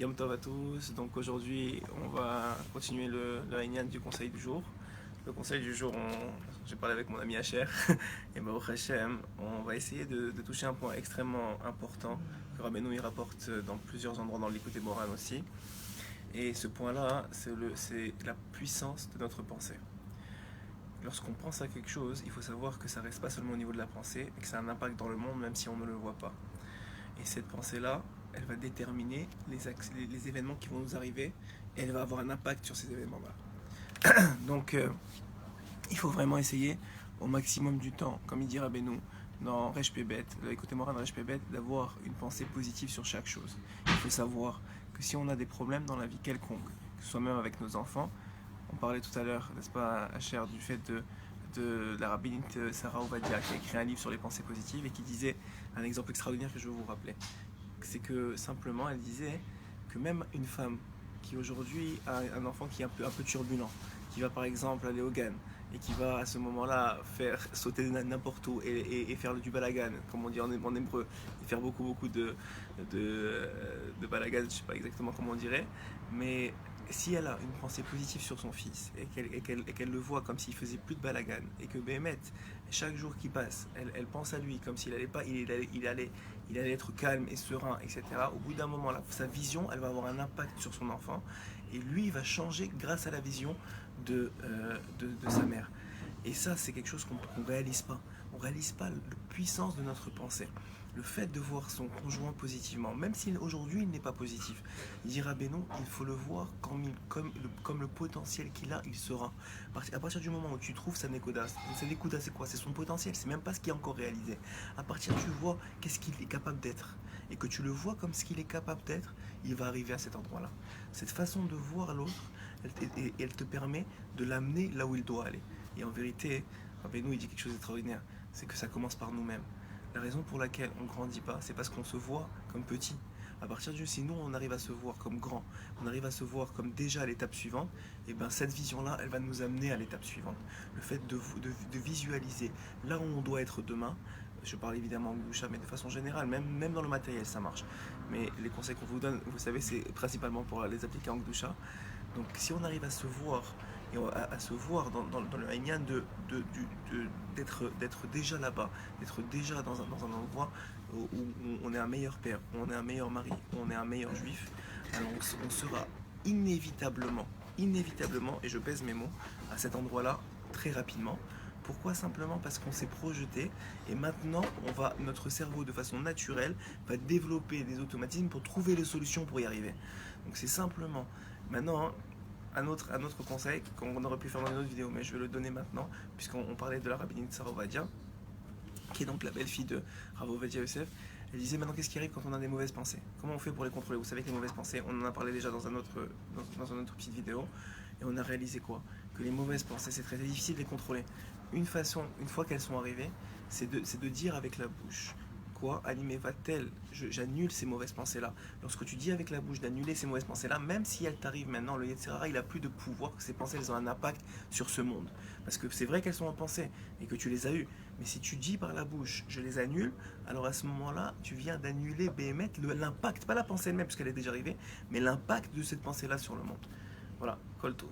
Yom Tov à tous. Donc aujourd'hui, on va continuer le Inyan du conseil du jour. Le conseil du jour, j'ai parlé avec mon ami Hacher et Baruch Hashem, on va essayer de toucher un point extrêmement important que Rabbeinu il rapporte dans plusieurs endroits dans l'Écoute et Moran aussi. Et ce point-là, c'est la puissance de notre pensée. Lorsqu'on pense à quelque chose, il faut savoir que ça reste pas seulement au niveau de la pensée et que ça a un impact dans le monde même si on ne le voit pas. Et cette pensée-là, elle va déterminer les événements qui vont nous arriver et elle va avoir un impact sur ces événements-là. Donc, il faut vraiment essayer au maximum du temps, comme il dit Rabbeinu dans Resh Pebet, écoutez Moran Resh Pebet, d'avoir une pensée positive sur chaque chose. Il faut savoir que si on a des problèmes dans la vie quelconque, que ce soit même avec nos enfants, on parlait tout à l'heure, n'est-ce pas, Hacher, du fait de la rabbinite Sarah Ovadia qui a écrit un livre sur les pensées positives et qui disait un exemple extraordinaire que je veux vous rappeler. C'est que simplement elle disait que même une femme qui aujourd'hui a un enfant qui est un peu turbulent, qui va par exemple aller au GAN et qui va à ce moment-là faire sauter n'importe où et faire du balagan, comme on dit en hébreu, et faire beaucoup de balagan, je ne sais pas exactement comment on dirait, mais si elle a une pensée positive sur son fils et qu'elle le voit comme s'il faisait plus de balagan et que Béhémet, chaque jour qui passe, elle pense à lui comme s'il allait pas, il allait être calme et serein, etc. Au bout d'un moment, là, sa vision, elle va avoir un impact sur son enfant et lui, il va changer grâce à la vision de sa mère. Et ça, c'est quelque chose qu'on ne réalise pas. On ne réalise pas la puissance de notre pensée. Le fait de voir son conjoint positivement, même si aujourd'hui il n'est pas positif, il dira Rabbeinu, il faut le voir comme le potentiel qu'il a, il sera. À partir du moment où tu trouves sa Nekoda, c'est quoi? C'est son potentiel, c'est même pas ce qui est encore réalisé. À partir tu vois qu'est-ce qu'il est capable d'être, et que tu le vois comme ce qu'il est capable d'être, il va arriver à cet endroit-là. Cette façon de voir l'autre, elle te permet de l'amener là où il doit aller. Et en vérité, Rabbeinu il dit quelque chose d'extraordinaire, c'est que ça commence par nous-mêmes. La raison pour laquelle on ne grandit pas, c'est parce qu'on se voit comme petit. À partir du si nous on arrive à se voir comme grand, on arrive à se voir comme déjà à l'étape suivante, et bien cette vision-là, elle va nous amener à l'étape suivante. Le fait de visualiser là où on doit être demain, je parle évidemment en Gdoucha, mais de façon générale, même dans le matériel, ça marche. Mais les conseils qu'on vous donne, vous savez, c'est principalement pour les appliquer en Gdoucha. Donc si on arrive à se voir et à se voir dans le Haïnian d'être déjà là-bas, d'être déjà dans un endroit où on est un meilleur père, où on est un meilleur mari, où on est un meilleur juif, alors on sera inévitablement, et je pèse mes mots, à cet endroit-là très rapidement. Pourquoi? Simplement parce qu'on s'est projeté et maintenant notre cerveau de façon naturelle va développer des automatismes pour trouver les solutions pour y arriver. Donc c'est simplement maintenant un autre conseil qu'on aurait pu faire dans une autre vidéo, mais je vais le donner maintenant, puisqu'on parlait de la rabbinite Sarah Ovadia, qui est donc la belle-fille de Rav Ovadia Yosef. Elle disait maintenant qu'est-ce qui arrive quand on a des mauvaises pensées? Comment on fait pour les contrôler? Vous savez que les mauvaises pensées, on en a parlé déjà dans une autre petite vidéo, et on a réalisé quoi? Que les mauvaises pensées, c'est très difficile de les contrôler. Une fois qu'elles sont arrivées, c'est de dire avec la bouche quoi, animé va-t-elle, j'annule ces mauvaises pensées-là. Lorsque tu dis avec la bouche d'annuler ces mauvaises pensées-là, même si elles t'arrivent maintenant, le Yetzirah, il a plus de pouvoir, que ces pensées, elles ont un impact sur ce monde. Parce que c'est vrai qu'elles sont en pensée et que tu les as eues. Mais si tu dis par la bouche, je les annule, alors à ce moment-là, tu viens d'annuler, l'impact, pas la pensée elle-même, parce qu'elle est déjà arrivée, mais l'impact de cette pensée-là sur le monde. Voilà, Kol Tov.